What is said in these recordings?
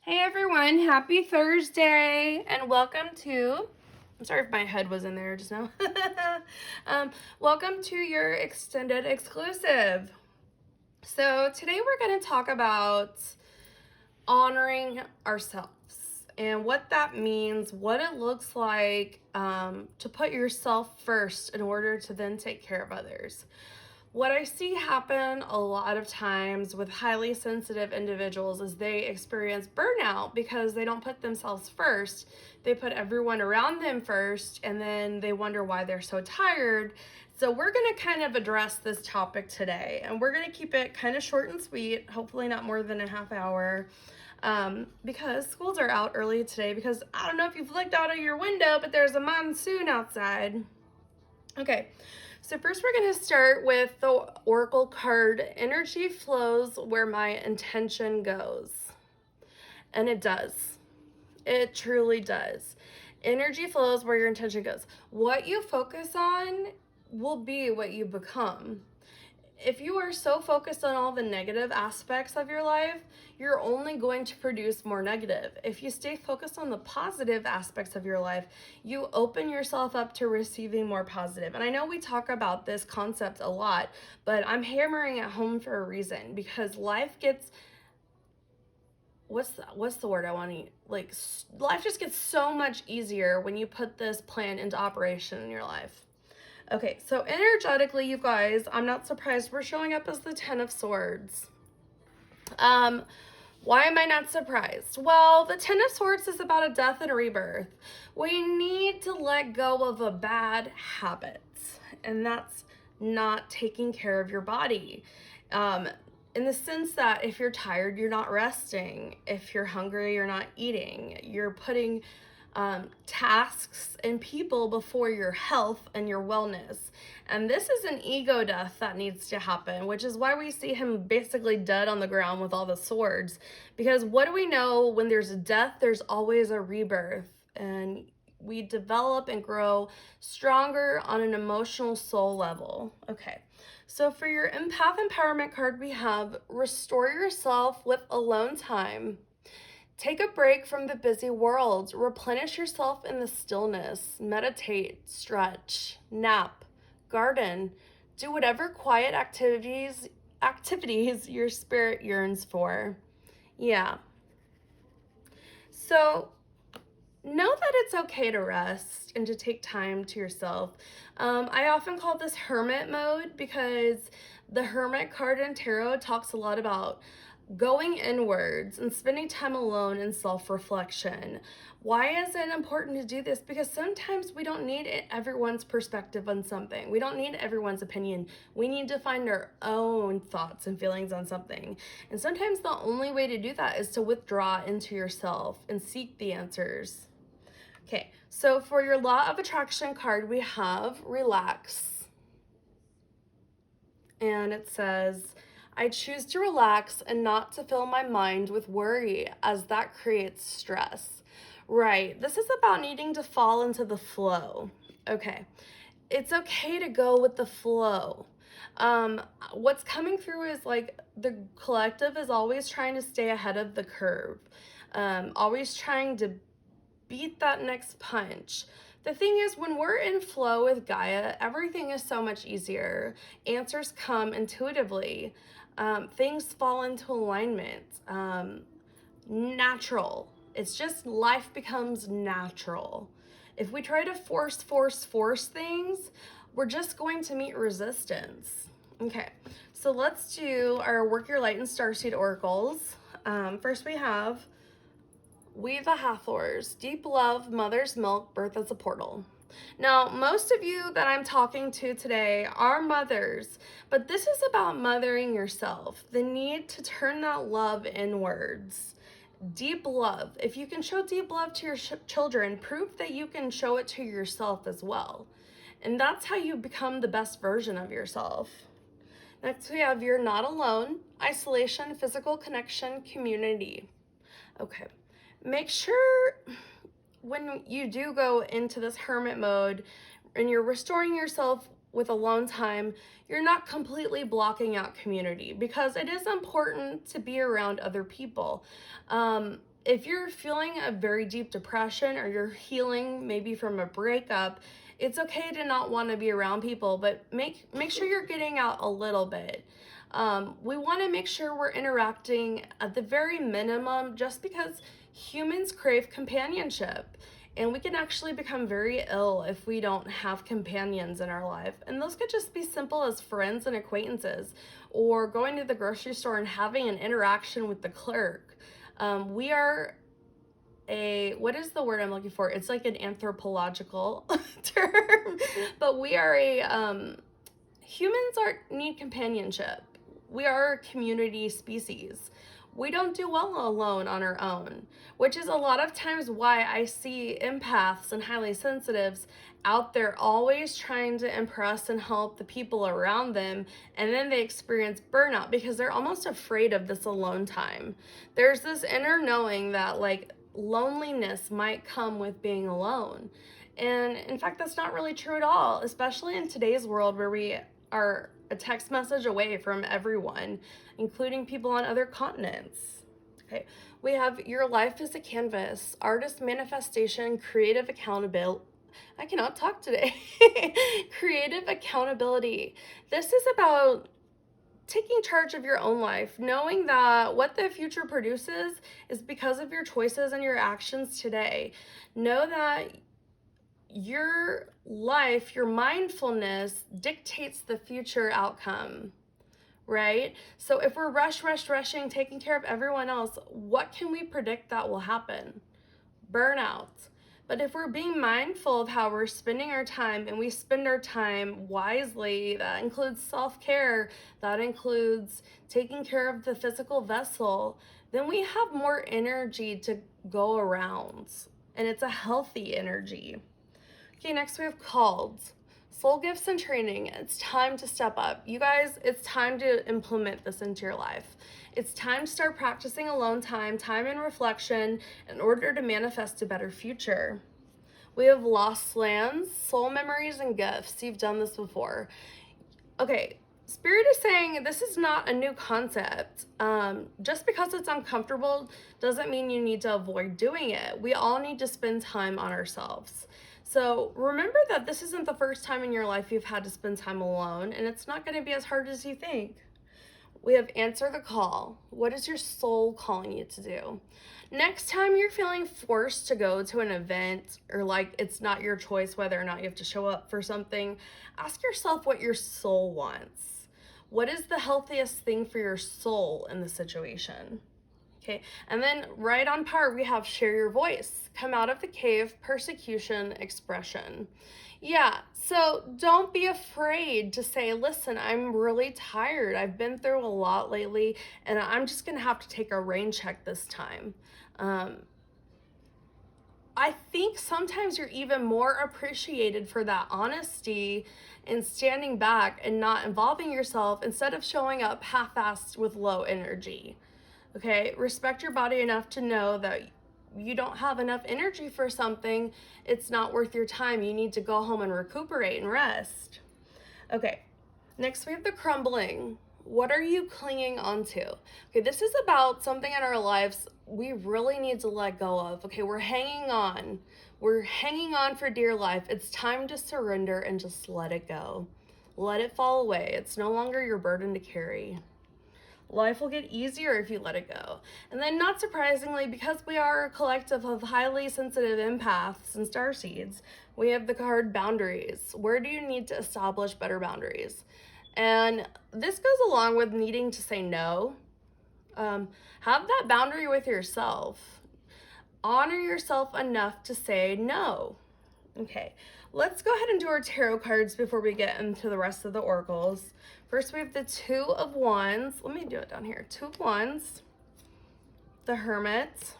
Hey everyone, happy Thursday and welcome to, I'm sorry if my head was in there just now. Welcome to your extended exclusive. So today we're going to talk about honoring ourselves and what that means, what it looks like to put yourself first in order to then take care of others. What I see happen a lot of times with highly sensitive individuals is they experience burnout because they don't put themselves first. They put everyone around them first, and then they wonder why they're so tired. So we're going to kind of address this topic today, and we're going to keep it kind of short and sweet, hopefully not more than a half hour. Because schools are out early today, because I don't know if you've looked out of your window, but there's a monsoon outside. Okay, so first we're going to start with the Oracle card, energy flows where my intention goes. And it does. It truly does. Energy flows where your intention goes. What you focus on will be what you become. If you are so focused on all the negative aspects of your life, you're only going to produce more negative. If you stay focused on the positive aspects of your life, you open yourself up to receiving more positive. And I know we talk about this concept a lot, but I'm hammering it home for a reason, because life gets, what's the word I want to use? Like, life just gets so much easier when you put this plan into operation in your life. Okay, so energetically, you guys, I'm not surprised we're showing up as the Ten of Swords. Why am I not surprised? Well, the Ten of Swords is about a death and a rebirth. We need to let go of a bad habit, and that's not taking care of your body. In the sense that if you're tired, you're not resting. If you're hungry, you're not eating. You're putting tasks and people before your health and your wellness. And this is an ego death that needs to happen, which is why we see him basically dead on the ground with all the swords. Because what do we know? When there's a death, there's always a rebirth. And we develop and grow stronger on an emotional soul level. Okay, so for your empath empowerment card, we have restore yourself with alone time. Take a break from the busy world. Replenish yourself in the stillness. Meditate, stretch, nap, garden. Do whatever quiet activities your spirit yearns for. Yeah. So know that it's okay to rest and to take time to yourself. I often call this hermit mode because the hermit card in tarot talks a lot about going inwards and spending time alone in self-reflection. Why is it important to do this? Because sometimes we don't need everyone's perspective on something. We don't need everyone's opinion. We need to find our own thoughts and feelings on something. And sometimes the only way to do that is to withdraw into yourself and seek the answers. Okay, so for your law of attraction card, we have relax. And it says, I choose to relax and not to fill my mind with worry, as that creates stress. Right, this is about needing to fall into the flow. Okay, it's okay to go with the flow. What's coming through is like the collective is always trying to stay ahead of the curve, always trying to beat that next punch. The thing is, when we're in flow with Gaia, everything is so much easier. Answers come intuitively. Things fall into alignment. Natural. It's just life becomes natural. If we try to force things, we're just going to meet resistance. Okay, so let's do our Work Your Light and Starseed oracles. First we have We the Hathors, deep love, mother's milk, birth as a portal. Now, most of you that I'm talking to today are mothers, but this is about mothering yourself, the need to turn that love inwards. Deep love. If you can show deep love to your children, prove that you can show it to yourself as well. And that's how you become the best version of yourself. Next, we have You're Not Alone, isolation, physical connection, community. Okay. Make sure when you do go into this hermit mode and you're restoring yourself with alone time, you're not completely blocking out community, because it is important to be around other people. if you're feeling a very deep depression or you're healing maybe from a breakup, it's okay to not want to be around people, but make sure you're getting out a little bit. We want to make sure we're interacting at the very minimum, just because humans crave companionship. And we can actually become very ill if we don't have companions in our life. And those could just be simple as friends and acquaintances, or going to the grocery store and having an interaction with the clerk. We are what is the word I'm looking for? It's like an anthropological term, but we are humans need companionship. We are a community species. We don't do well alone on our own, which is a lot of times why I see empaths and highly sensitives out there always trying to impress and help the people around them, and then they experience burnout because they're almost afraid of this alone time. There's this inner knowing that like loneliness might come with being alone. And in fact, that's not really true at all, especially in today's world where we are a text message away from everyone, including people on other continents. Okay, we have your life is a canvas, artist manifestation, creative accountability. I cannot talk today. Creative accountability. This is about taking charge of your own life, knowing that what the future produces is because of your choices and your actions today. Know that your life, your mindfulness dictates the future outcome, right? So if we're rushing, taking care of everyone else, what can we predict that will happen? Burnout. But if we're being mindful of how we're spending our time, and we spend our time wisely, that includes self-care, that includes taking care of the physical vessel, then we have more energy to go around. And it's a healthy energy. Okay, next we have called. Soul gifts and training. It's time to step up. You guys, it's time to implement this into your life. It's time to start practicing alone time and reflection in order to manifest a better future. We have lost lands, soul memories, and gifts. You've done this before. Okay, Spirit is saying this is not a new concept. Just because it's uncomfortable doesn't mean you need to avoid doing it. We all need to spend time on ourselves. So remember that this isn't the first time in your life you've had to spend time alone, and it's not going to be as hard as you think. We have answer the call. What is your soul calling you to do? Next time you're feeling forced to go to an event, or like it's not your choice whether or not you have to show up for something, ask yourself what your soul wants. What is the healthiest thing for your soul in the situation? Okay, and then right on par, we have share your voice, come out of the cave, persecution, expression. Yeah, so don't be afraid to say, listen, I'm really tired. I've been through a lot lately, and I'm just gonna have to take a rain check this time. I think sometimes you're even more appreciated for that honesty and standing back and not involving yourself instead of showing up half-assed with low energy. Okay, respect your body enough to know that you don't have enough energy for something, it's not worth your time. You need to go home and recuperate and rest. Okay, next we have the crumbling. What are you clinging onto? Okay, this is about something in our lives we really need to let go of. Okay, we're hanging on. We're hanging on for dear life. It's time to surrender and just let it go. Let it fall away. It's no longer your burden to carry. Life will get easier if you let it go. And then, not surprisingly, because we are a collective of highly sensitive empaths and starseeds, we have the card boundaries. Where do you need to establish better boundaries? And this goes along with needing to say no. Have that boundary with yourself. Honor yourself enough to say no. Okay, let's go ahead and do our tarot cards before we get into the rest of the oracles. First, we have the Two of Wands. Let me do it down here. Two of Wands, the Hermit,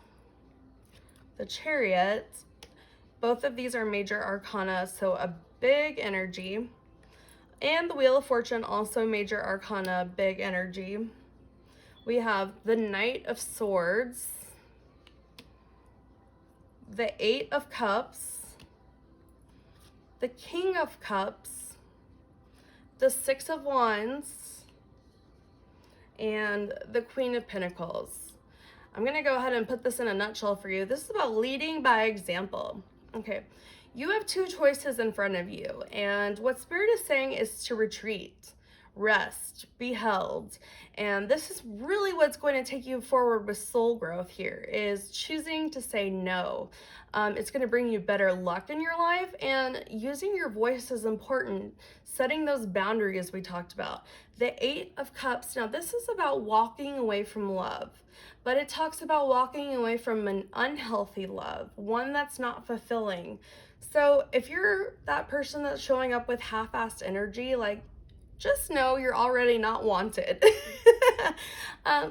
the Chariot. Both of these are major arcana, so a big energy. And the Wheel of Fortune, also major arcana, big energy. We have the Knight of Swords, the Eight of Cups, the King of Cups, the Six of Wands, and the Queen of Pentacles. I'm going to go ahead and put this in a nutshell for you. This is about leading by example. Okay, you have two choices in front of you, and what Spirit is saying is to retreat, rest, be held. And this is really what's going to take you forward with soul growth here, is choosing to say no. It's going to bring you better luck in your life, and using your voice is important. Setting those boundaries we talked about. The Eight of Cups, now this is about walking away from love, but it talks about walking away from an unhealthy love, one that's not fulfilling. So if you're that person that's showing up with half-assed energy, like, just know you're already not wanted.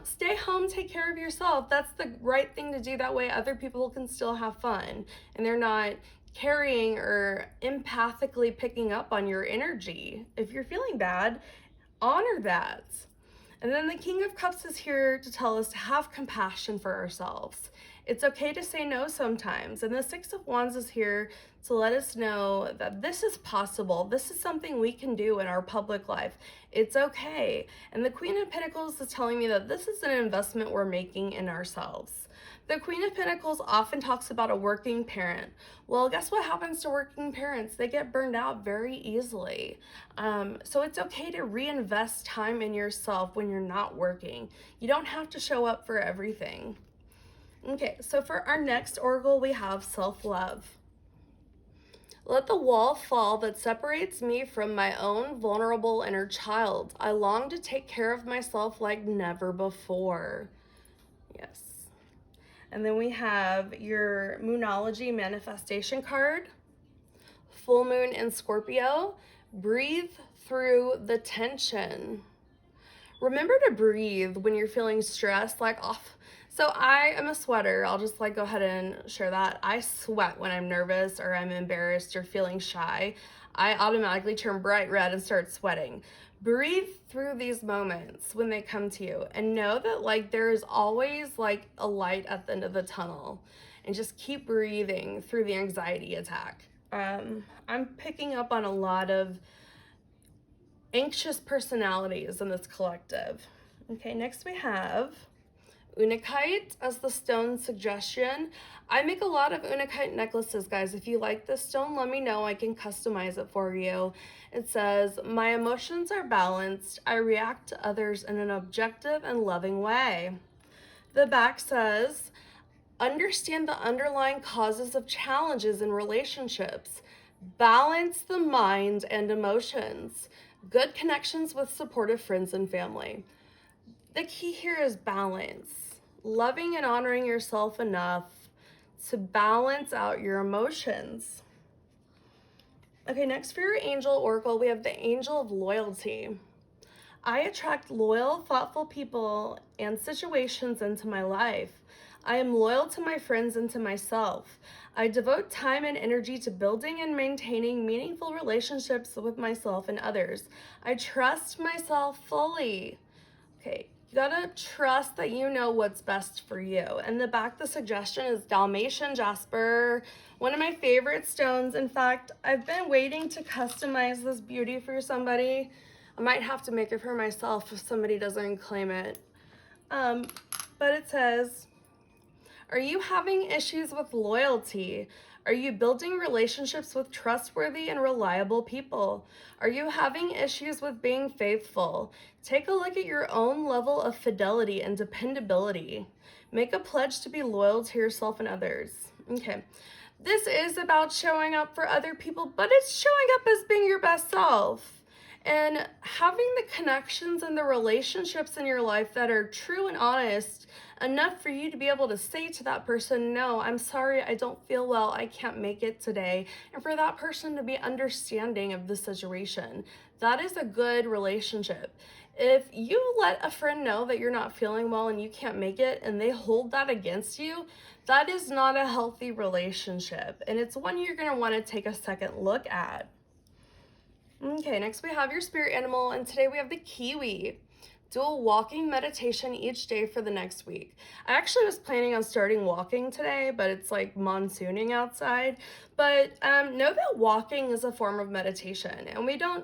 Stay home, take care of yourself. That's the right thing to do. That way other people can still have fun and they're not carrying or empathically picking up on your energy. If you're feeling bad, honor that. And then the King of Cups is here to tell us to have compassion for ourselves. It's okay to say no sometimes. And the Six of Wands is here to let us know that this is possible. This is something we can do in our public life. It's okay. And the Queen of Pentacles is telling me that this is an investment we're making in ourselves. The Queen of Pentacles often talks about a working parent. Well, guess what happens to working parents? They get burned out very easily. So it's okay to reinvest time in yourself when you're not working. You don't have to show up for everything. Okay, so for our next oracle, we have self-love. Let the wall fall that separates me from my own vulnerable inner child. I long to take care of myself like never before. Yes. And then we have your Moonology manifestation card. Full moon in Scorpio. Breathe through the tension. Remember to breathe when you're feeling stressed, like off. So I am a sweater. I'll just go ahead and share that. I sweat when I'm nervous or I'm embarrassed or feeling shy. I automatically turn bright red and start sweating. Breathe through these moments when they come to you and know that there is always a light at the end of the tunnel, and just keep breathing through the anxiety attack. I'm picking up on a lot of anxious personalities in this collective. Okay, next we have Unakite as the stone suggestion. I make a lot of Unakite necklaces, guys. If you like this stone, let me know. I can customize it for you. It says, my emotions are balanced. I react to others in an objective and loving way. The back says, understand the underlying causes of challenges in relationships. Balance the mind and emotions. Good connections with supportive friends and family. The key here is balance. Loving and honoring yourself enough to balance out your emotions. Okay, next for your angel oracle, we have the Angel of Loyalty. I attract loyal, thoughtful people and situations into my life. I am loyal to my friends and to myself. I devote time and energy to building and maintaining meaningful relationships with myself and others. I trust myself fully. Okay, you gotta trust that you know what's best for you. And the back, the suggestion is Dalmatian jasper, one of my favorite stones. In fact, I've been waiting to customize this beauty for somebody. I might have to make it for myself if somebody doesn't claim it. But it says, are you having issues with loyalty? Are you building relationships with trustworthy and reliable people? Are you having issues with being faithful? Take a look at your own level of fidelity and dependability. Make a pledge to be loyal to yourself and others. Okay, this is about showing up for other people, but it's showing up as being your best self. And having the connections and the relationships in your life that are true and honest enough for you to be able to say to that person, no, I'm sorry, I don't feel well, I can't make it today. And for that person to be understanding of the situation. That is a good relationship. If you let a friend know that you're not feeling well and you can't make it and they hold that against you, that is not a healthy relationship. And it's one you're going to want to take a second look at. Okay, next we have your spirit animal, and today we have the kiwi. Do a walking meditation each day for the next week. I actually was planning on starting walking today, but it's monsooning outside. But know that walking is a form of meditation, and we don't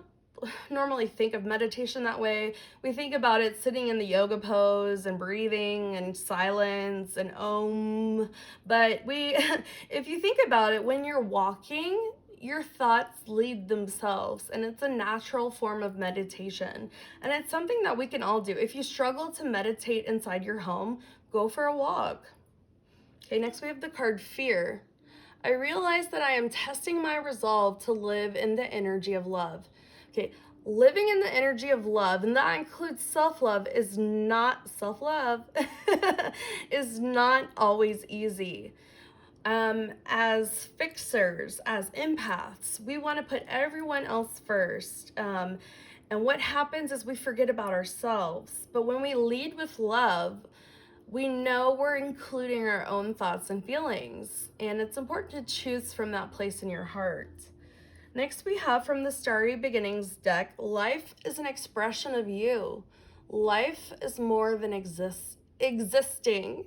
normally think of meditation that way. We think about it sitting in the yoga pose and breathing and silence and om. But if you think about it, when you're walking, your thoughts lead themselves, and it's a natural form of meditation. And it's something that we can all do. If you struggle to meditate inside your home, go for a walk. Okay, next we have the card Fear. I realize that I am testing my resolve to live in the energy of love. Okay, living in the energy of love, and that includes self-love, is not is not always easy. As fixers, as empaths, we want to put everyone else first. And what happens is we forget about ourselves. But when we lead with love, we know we're including our own thoughts and feelings, and it's important to choose from that place in your heart. Next, we have from the Starry Beginnings deck, life is an expression of you. Life is more than existing.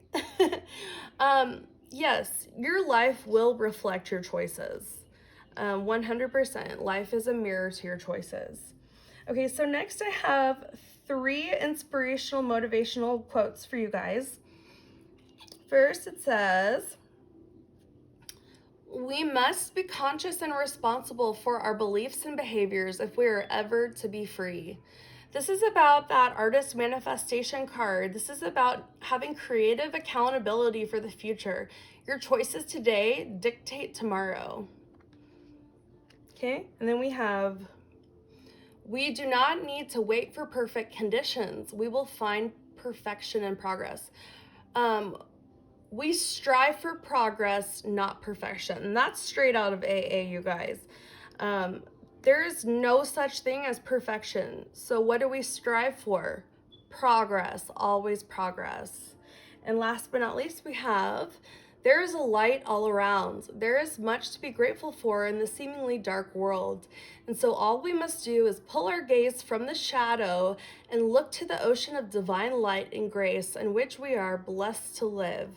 Yes, your life will reflect your choices. 100%. Life is a mirror to your choices. Okay, so next I have 3 inspirational motivational quotes for you guys. First, it says, we must be conscious and responsible for our beliefs and behaviors if we are ever to be free. This is about that artist manifestation card. This is about having creative accountability for the future. Your choices today dictate tomorrow. Okay, and then we have, we do not need to wait for perfect conditions. We will find perfection in progress. We strive for progress, not perfection. And that's straight out of AA, you guys. There is no such thing as perfection. So what do we strive for? Progress, always progress. And last but not least, we have, there is a light all around. There is much to be grateful for in the seemingly dark world. And so all we must do is pull our gaze from the shadow and look to the ocean of divine light and grace in which we are blessed to live.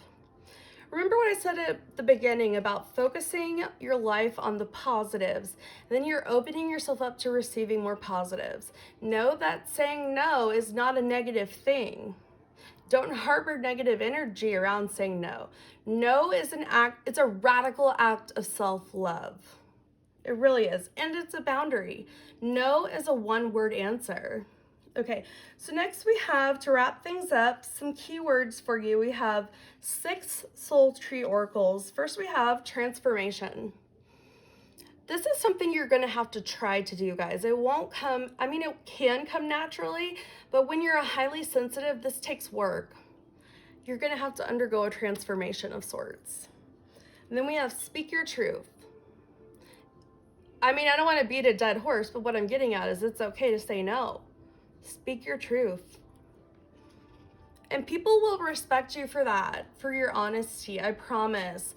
Remember what I said at the beginning about focusing your life on the positives. Then you're opening yourself up to receiving more positives. Know that saying no is not a negative thing. Don't harbor negative energy around saying no. No is an act, it's a radical act of self-love. It really is. And it's a boundary. No is a one-word answer. Okay, so next we have, to wrap things up, some keywords for you. We have 6 soul tree oracles. First we have transformation. This is something you're going to have to try to do, guys. It won't come, I mean, it can come naturally, but when you're a highly sensitive, this takes work. You're going to have to undergo a transformation of sorts. And then we have speak your truth. I mean, I don't want to beat a dead horse, but what I'm getting at is it's okay to say no. Speak your truth. And people will respect you for that, for your honesty, I promise.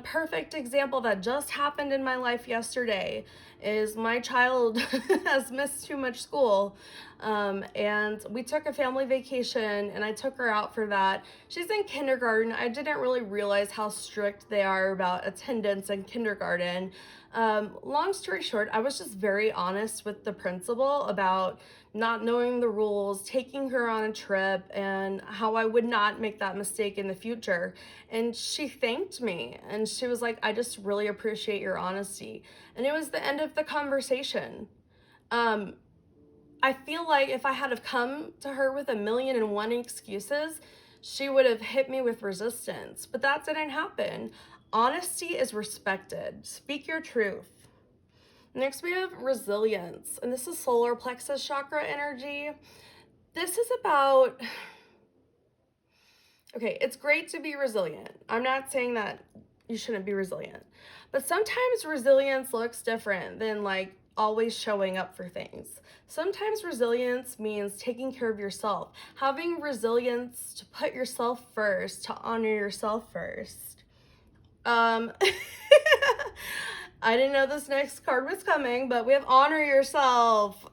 Perfect example that just happened in my life yesterday is my child has missed too much school. And we took a family vacation and I took her out for that. She's in kindergarten. I didn't really realize how strict they are about attendance in kindergarten. Long story short, I was just very honest with the principal about not knowing the rules, taking her on a trip, and how I would not make that mistake in the future. And she thanked me and she was like, I just really appreciate your honesty. And it was the end of the conversation. I feel like if I had have come to her with 1,000,001 excuses, she would have hit me with resistance, but that didn't happen. Honesty is respected. Speak your truth. Next, we have resilience, and this is solar plexus chakra energy. This is about, okay, it's great to be resilient. I'm not saying that you shouldn't be resilient, but sometimes resilience looks different than like always showing up for things. Sometimes resilience means taking care of yourself, having resilience to put yourself first, to honor yourself first. I didn't know this next card was coming, but we have honor yourself.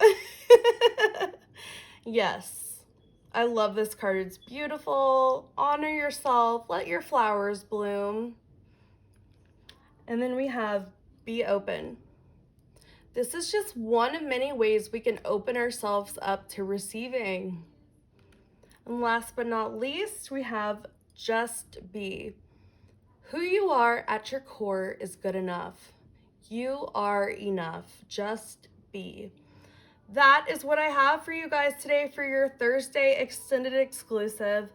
Yes, I love this card. It's beautiful. Honor yourself. Let your flowers bloom. And then we have be open. This is just one of many ways we can open ourselves up to receiving. And last but not least, we have just be. Who you are at your core is good enough. You are enough. Just be. That is what I have for you guys today for your Thursday extended exclusive.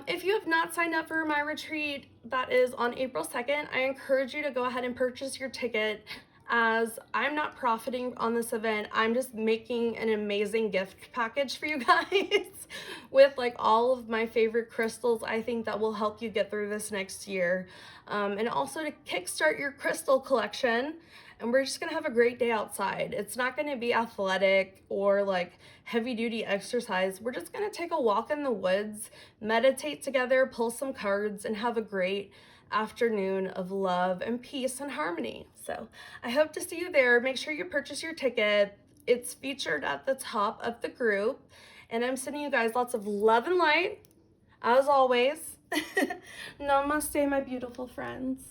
If you have not signed up for my retreat that is on April 2nd, I encourage you to go ahead and purchase your ticket, as I'm not profiting on this event. I'm just making an amazing gift package for you guys with like all of my favorite crystals I think that will help you get through this next year. And also to kickstart your crystal collection. And we're just gonna have a great day outside. It's not gonna be athletic or like heavy duty exercise. We're just gonna take a walk in the woods, meditate together, pull some cards, and have a great afternoon of love and peace and harmony. So I hope to see you there. Make sure you purchase your ticket. It's featured at the top of the group. And I'm sending you guys lots of love and light, as always. Namaste, my beautiful friends.